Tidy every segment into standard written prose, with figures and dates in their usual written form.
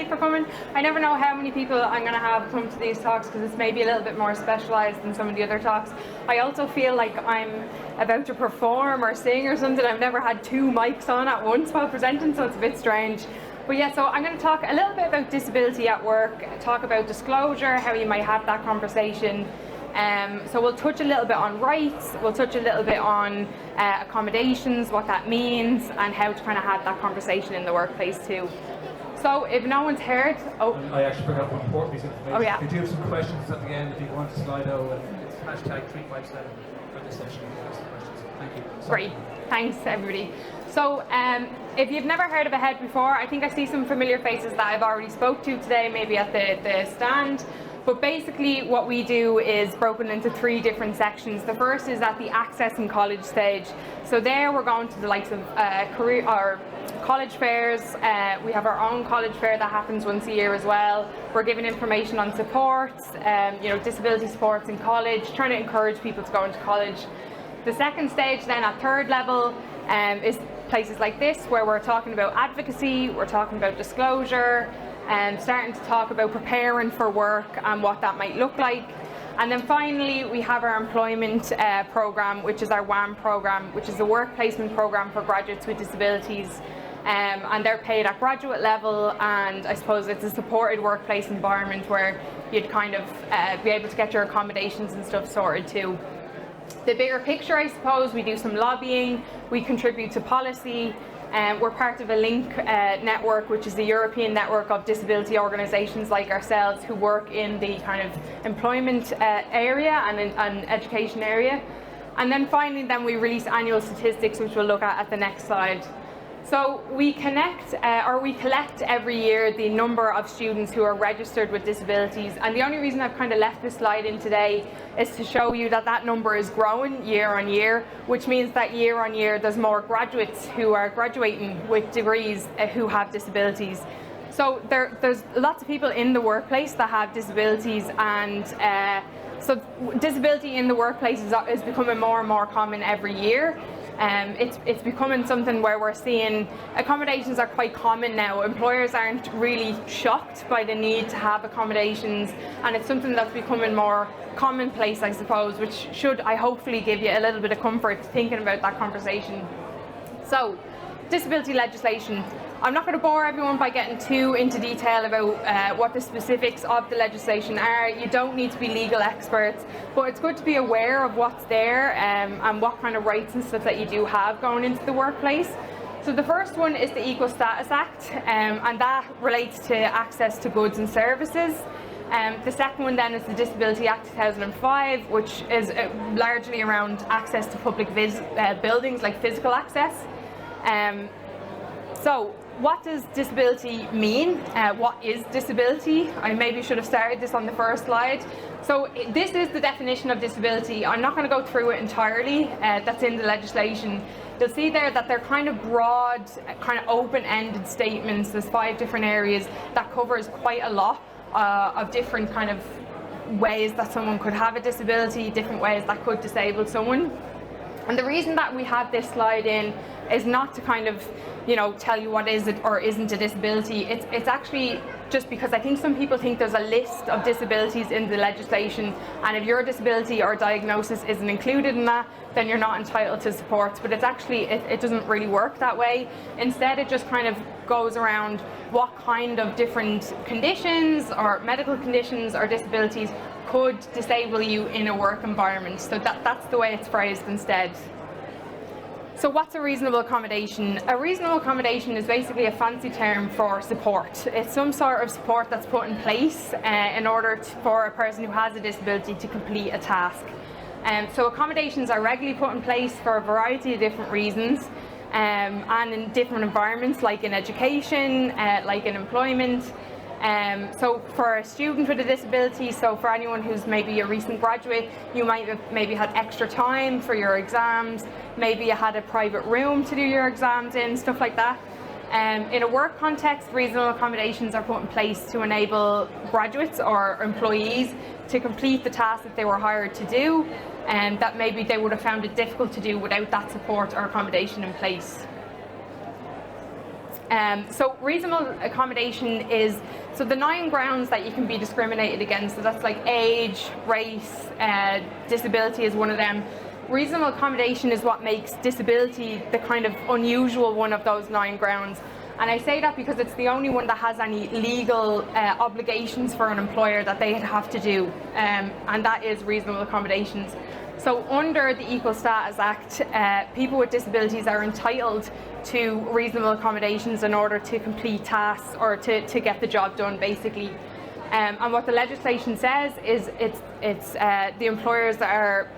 everybody for coming. I never know how many people I'm going to have come to these talks because it's maybe a little bit more specialised than some of the other talks. I also feel like I'm about to perform or sing or something. I've never had two mics on at once while presenting, so it's a bit strange. But yeah, so I'm going to talk a little bit about disability at work, talk about disclosure, how you might have that conversation. So we'll touch a little bit on rights, we'll touch a little bit on accommodations, what that means, and how to kind of have that conversation in the workplace too. So if no one's heard, I actually forgot one important piece of information. Oh yeah. We do have some questions at the end if you want to slide over. It's #357 for this session. Ask the questions. Thank you. Great, thanks everybody. So if you've never heard of AHEAD before, I think I see some familiar faces that I've already spoke to today, maybe at the stand. But basically what we do is broken into three different sections. The first is at the access and college stage. So there we're going to the likes of career or college fairs. We have our own college fair that happens once a year as well. We're giving information on supports, disability supports in college, trying to encourage people to go into college. The second stage then at third level is places like this where we're talking about advocacy, we're talking about disclosure, and starting to talk about preparing for work and what that might look like. And then finally we have our employment programme, which is our WAM programme, which is a work placement programme for graduates with disabilities. And they're paid at graduate level, and I suppose it's a supported workplace environment where you'd kind of be able to get your accommodations and stuff sorted too. The bigger picture, I suppose, we do some lobbying, we contribute to policy, we're part of a LINK network, which is the European network of disability organisations like ourselves who work in the kind of employment area and education area. And then finally we release annual statistics, which we'll look at the next slide. So we collect every year the number of students who are registered with disabilities, and the only reason I've kind of left this slide in today is to show you that that number is growing year on year, which means that year on year there's more graduates who are graduating with degrees who have disabilities. So there's lots of people in the workplace that have disabilities, and so disability in the workplace is becoming more and more common every year. It's becoming something where we're seeing accommodations are quite common now. Employers aren't really shocked by the need to have accommodations, and it's something that's becoming more commonplace, I suppose, which should, I hopefully, give you a little bit of comfort thinking about that conversation. So, disability legislation. I'm not going to bore everyone by getting too into detail about what the specifics of the legislation are. You don't need to be legal experts, but it's good to be aware of what's there and what kind of rights and stuff that you do have going into the workplace. So the first one is the Equal Status Act, and that relates to access to goods and services. The second one then is the Disability Act 2005, which is largely around access to public buildings, like physical access. So what does disability mean? What is disability? I maybe should have started this on the first slide. So this is the definition of disability. I'm not going to go through it entirely. That's in the legislation. You'll see there that they're kind of broad, kind of open-ended statements. There's 5 different areas that covers quite a lot of different kind of ways that someone could have a disability, different ways that could disable someone. And the reason that we have this slide in is not to kind of, tell you what is it or isn't a disability. It's actually just because I think some people think there's a list of disabilities in the legislation, and if your disability or diagnosis isn't included in that, then you're not entitled to supports. But it's actually, it doesn't really work that way. Instead, it just kind of goes around what kind of different conditions or medical conditions or disabilities could disable you in a work environment. So that's the way it's phrased instead. So what's a reasonable accommodation? A reasonable accommodation is basically a fancy term for support. It's some sort of support that's put in place in order for a person who has a disability to complete a task. So accommodations are regularly put in place for a variety of different reasons, and in different environments, like in education, like in employment. So for a student with a disability, so for anyone who's maybe a recent graduate, you might have maybe had extra time for your exams, maybe you had a private room to do your exams in, stuff like that. In a work context, reasonable accommodations are put in place to enable graduates or employees to complete the task that they were hired to do, and that maybe they would have found it difficult to do without that support or accommodation in place. So reasonable accommodation is, so the 9 grounds that you can be discriminated against, so that's like age, race, disability is one of them. Reasonable accommodation is what makes disability the kind of unusual one of those 9 grounds. And I say that because it's the only one that has any legal obligations for an employer that they have to do, and that is reasonable accommodations. So under the Equal Status Act, people with disabilities are entitled to reasonable accommodations in order to complete tasks or to get the job done, basically. And what the legislation says is it's the employers that are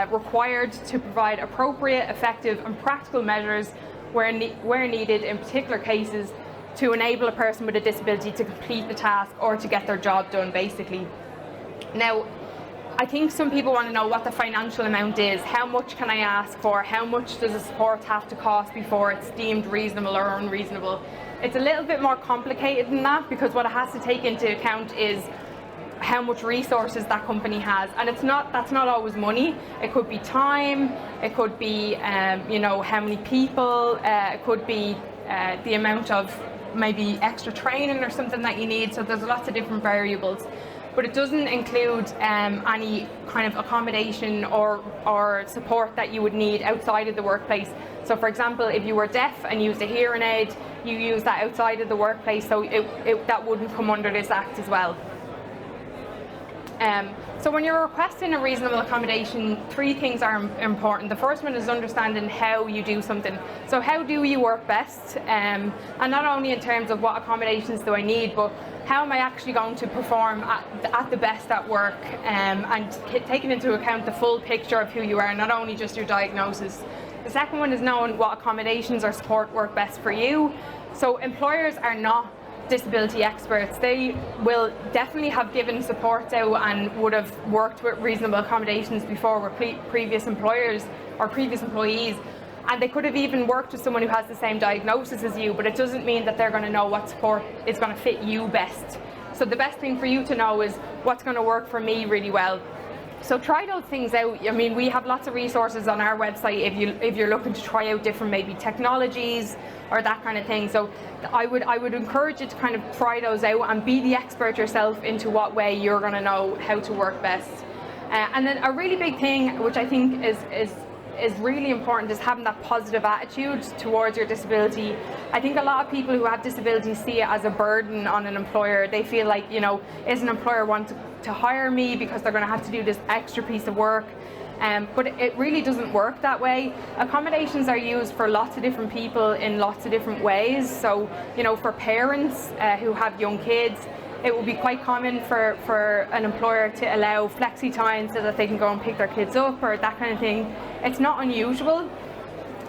required to provide appropriate, effective and practical measures where needed in particular cases to enable a person with a disability to complete the task or to get their job done, basically. Now, I think some people want to know what the financial amount is. How much can I ask for? How much does a support have to cost before it's deemed reasonable or unreasonable? It's a little bit more complicated than that, because what it has to take into account is how much resources that company has, and that's not always money. It could be time, it could be you know, how many people, it could be the amount of maybe extra training or something that you need. So there's lots of different variables, but it doesn't include any kind of accommodation or support that you would need outside of the workplace. So for example, if you were deaf and used a hearing aid, you use that outside of the workplace, so that wouldn't come under this act as well. So when you're requesting a reasonable accommodation, 3 things are important. The first one is understanding how you do something. So how do you work best? And not only in terms of what accommodations do I need, but how am I actually going to perform at the best at work, and taking into account the full picture of who you are, not only just your diagnosis. The second one is knowing what accommodations or support work best for you. So employers are not disability experts. They will definitely have given support out and would have worked with reasonable accommodations before with previous employers or previous employees, and they could have even worked with someone who has the same diagnosis as you, but it doesn't mean that they're going to know what support is going to fit you best. So the best thing for you to know is what's going to work for me really well. So try those things out. I mean, we have lots of resources on our website if you're looking to try out different maybe technologies or that kind of thing. So I would encourage you to kind of try those out and be the expert yourself into what way you're going to know how to work best. And then a really big thing, which I think is really important, is having that positive attitude towards your disability. I think a lot of people who have disabilities see it as a burden on an employer. They feel like, you know, is an employer want to hire me because they're going to have to do this extra piece of work? But it really doesn't work that way. Accommodations are used for lots of different people in lots of different ways. So, you know, for parents who have young kids, it will be quite common for an employer to allow flexi time so that they can go and pick their kids up or that kind of thing. It's not unusual.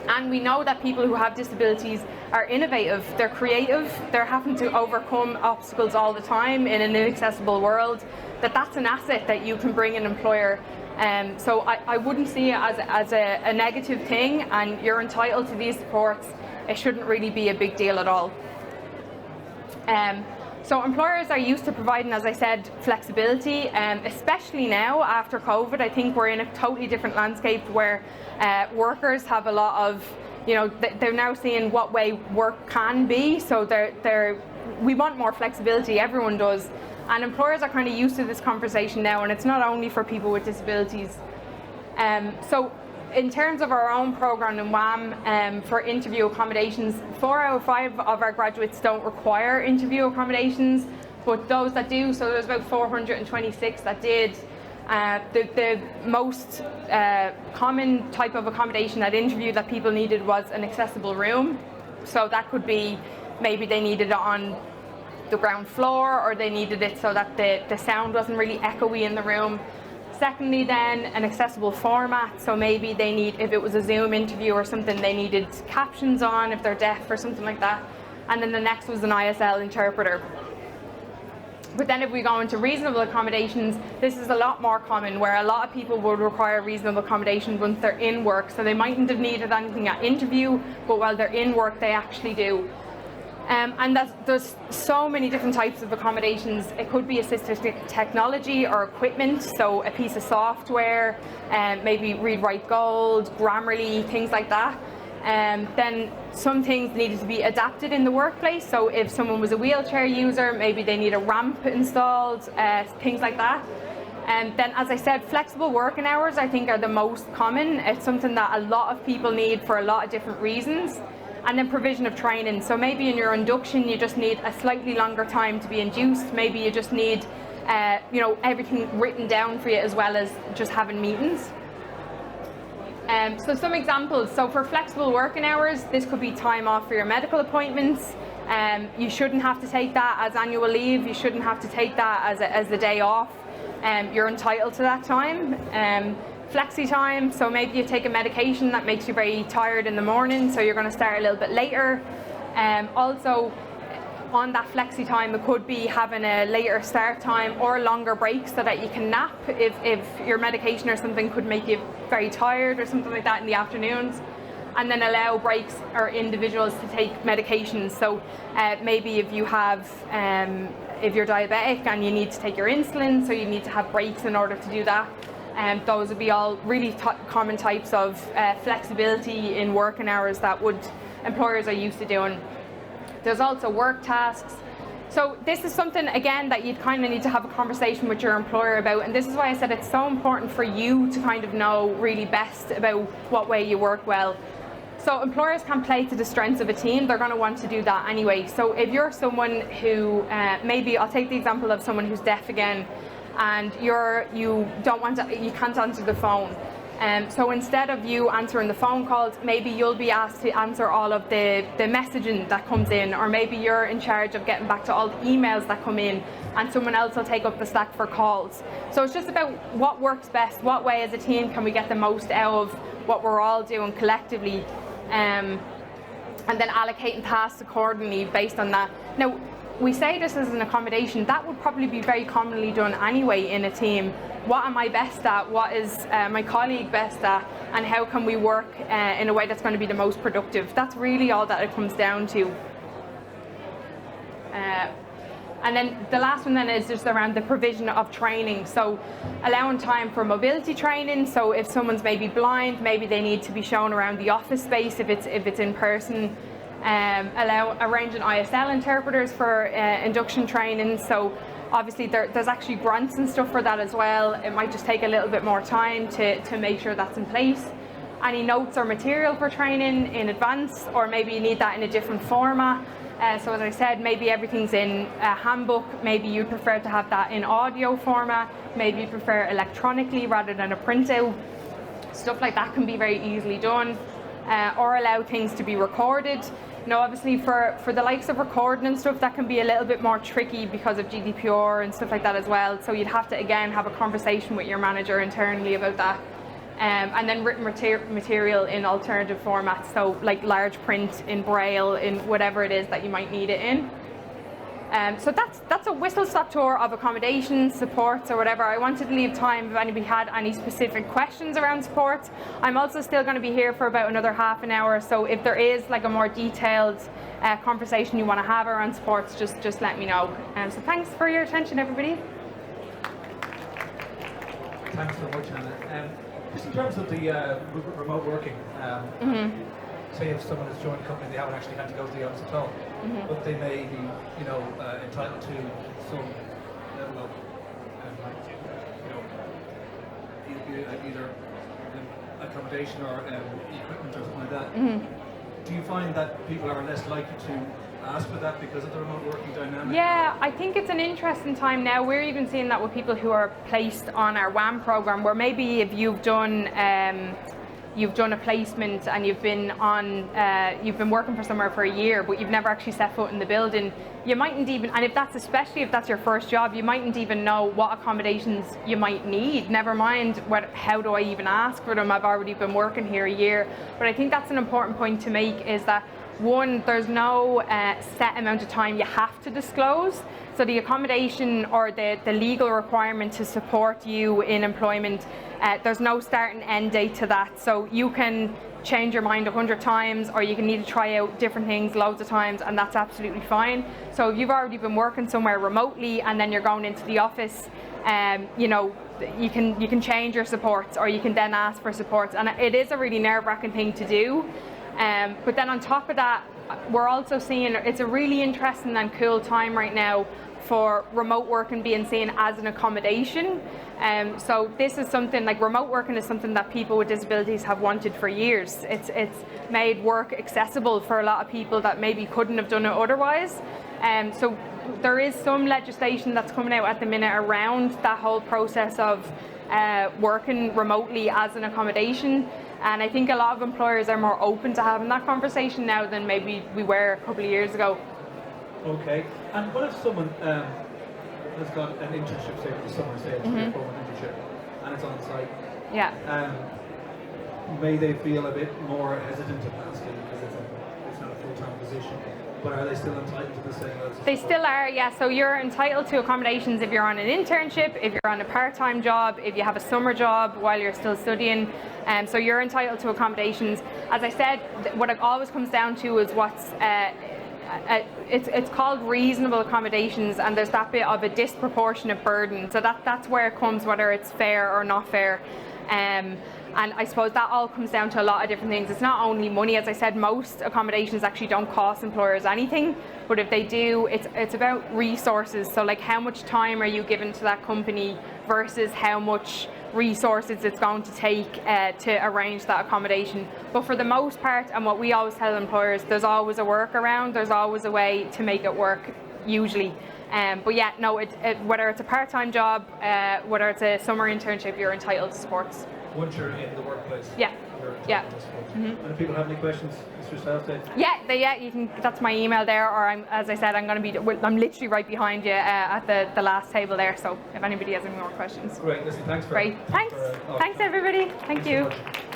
And we know that people who have disabilities are innovative, they're creative, they're having to overcome obstacles all the time in an inaccessible world. That's an asset that you can bring an employer. So I wouldn't see it as a negative thing, and you're entitled to these supports. It shouldn't really be a big deal at all. So employers are used to providing, as I said, flexibility, especially now after COVID. I think we're in a totally different landscape where workers have a lot of, you know, they're now seeing what way work can be. So we want more flexibility, everyone does. And employers are kind of used to this conversation now, and it's not only for people with disabilities. So in terms of our own programme in WAM for interview accommodations, 4 out of 5 of our graduates don't require interview accommodations, but those that do, so there's about 426 that did. The most common type of accommodation at interview that people needed was an accessible room. So that could be maybe they needed it on the ground floor, or they needed it so that the sound wasn't really echoey in the room. Secondly, then, an accessible format, so maybe they need, if it was a Zoom interview or something, they needed captions on if they're deaf or something like that. And then the next was an ISL interpreter. But then if we go into reasonable accommodations, this is a lot more common, where a lot of people would require reasonable accommodation once they're in work. So they mightn't have needed anything at interview, but while they're in work, they actually do. And there's so many different types of accommodations. It could be assistive technology or equipment, so a piece of software, maybe Read Write Gold, Grammarly, things like that. Then some things needed to be adapted in the workplace. So if someone was a wheelchair user, maybe they need a ramp installed, things like that. And then, as I said, flexible working hours I think are the most common. It's something that a lot of people need for a lot of different reasons. And then provision of training. So maybe in your induction you just need a slightly longer time to be induced. Maybe you just need everything written down for you as well as just having meetings. So some examples. So for flexible working hours, this could be time off for your medical appointments. You shouldn't have to take that as annual leave. You shouldn't have to take that as a day off. You're entitled to that time. Flexi time, so maybe you take a medication that makes you very tired in the morning, so you're going to start a little bit later. Also, on that flexi time, it could be having a later start time or a longer break so that you can nap if your medication or something could make you very tired or something like that in the afternoons. And then allow breaks or individuals to take medications. So maybe if you have, if you're diabetic and you need to take your insulin, so you need to have breaks in order to do that. Those would be all really common types of flexibility in working hours that employers are used to doing. There's also work tasks. So this is something, again, that you'd kind of need to have a conversation with your employer about, and this is why I said it's so important for you to kind of know really best about what way you work well. So employers can play to the strengths of a team. They're going to want to do that anyway. So if you're someone who, maybe I'll take the example of someone who's deaf again, and you can't answer the phone. So instead of you answering the phone calls, maybe you'll be asked to answer all of the messaging that comes in, or maybe you're in charge of getting back to all the emails that come in, and someone else will take up the slack for calls. So it's just about what works best, what way as a team can we get the most out of what we're all doing collectively, and then allocating tasks accordingly based on that. Now, we say this is an accommodation, that would probably be very commonly done anyway in a team. What am I best at? What is my colleague best at? And how can we work in a way that's going to be the most productive? That's really all that it comes down to. And then the last one then is just around the provision of training. So allowing time for mobility training. So if someone's maybe blind, maybe they need to be shown around the office space if it's in person. Arranging ISL interpreters for induction training. So obviously there's actually grants and stuff for that as well. It might just take a little bit more time to make sure that's in place. Any notes or material for training in advance, or maybe you need that in a different format. So as I said, maybe everything's in a handbook. Maybe you'd prefer to have that in audio format. Maybe you prefer electronically rather than a printout. Stuff like that can be very easily done. Or allow things to be recorded. Now, obviously, for the likes of recording and stuff, that can be a little bit more tricky because of GDPR and stuff like that as well. So you'd have to, again, have a conversation with your manager internally about that. And then written material in alternative formats, so like large print, in Braille, in whatever it is that you might need it in. So that's a whistle-stop tour of accommodations, supports, or whatever. I wanted to leave time if anybody had any specific questions around supports. I'm also still going to be here for about another half an hour, so if there is like a more detailed conversation you want to have around supports, just let me know. So thanks for your attention, everybody. Thanks so much, Anna. Just in terms of the remote working, say if someone has joined a company, they haven't actually had to go to the office at all, but they may be, entitled to some level of, either accommodation or equipment or something like that. Do you find that people are less likely to ask for that because of the remote working dynamic? Yeah, I think it's an interesting time now. We're even seeing that with people who are placed on our WAM program, where maybe if you've done a placement and you've been working for somewhere for a year, but you've never actually set foot in the building, you mightn't even, and especially if that's your first job, you mightn't even know what accommodations you might need, never mind how do I even ask for them. I've already been working here a year. But I think that's an important point to make, is that one, there's no set amount of time you have to disclose. So the accommodation or the legal requirement to support you in employment, there's no start and end date to that. So you can change your mind 100 times, or you can need to try out different things loads of times, and that's absolutely fine. So if you've already been working somewhere remotely and then you're going into the office, you can change your supports, or you can then ask for supports. And it is a really nerve-wracking thing to do. But then on top of that, we're also seeing it's a really interesting and cool time right now for remote working being seen as an accommodation. So this is something like remote working is something that people with disabilities have wanted for years. It's made work accessible for a lot of people that maybe couldn't have done it otherwise. So there is some legislation that's coming out at the minute around that whole process of working remotely as an accommodation. And I think a lot of employers are more open to having that conversation now than maybe we were a couple of years ago. Okay. And what if someone has got an internship, say, for the summer, say, it's an internship, and it's on site? Yeah. May they feel a bit more hesitant to ask it because it's not a full-time position? But are they still entitled to the same? They still are, yeah. So you're entitled to accommodations if you're on an internship, if you're on a part-time job, if you have a summer job while you're still studying. So you're entitled to accommodations. As I said, what it always comes down to is what's it's called reasonable accommodations, and there's that bit of a disproportionate burden. So that's where it comes, whether it's fair or not fair. And I suppose that all comes down to a lot of different things. It's not only money. As I said, most accommodations actually don't cost employers anything, but if they do, it's about resources. So like, how much time are you given to that company versus how much resources it's going to take to arrange that accommodation. But for the most part, and what we always tell employers, there's always a workaround, there's always a way to make it work, usually. But yeah, no, whether it's a part-time job, whether it's a summer internship, you're entitled to supports. Once you're in the workplace. Yeah. Yeah. And if people have any questions, it's yourself, Dave? Yeah, you can. That's my email there, or as I said, I'm literally right behind you at the last table there. So if anybody has any more questions. Great. Listen, thanks for. Great. Thanks everybody. Thank you. So much.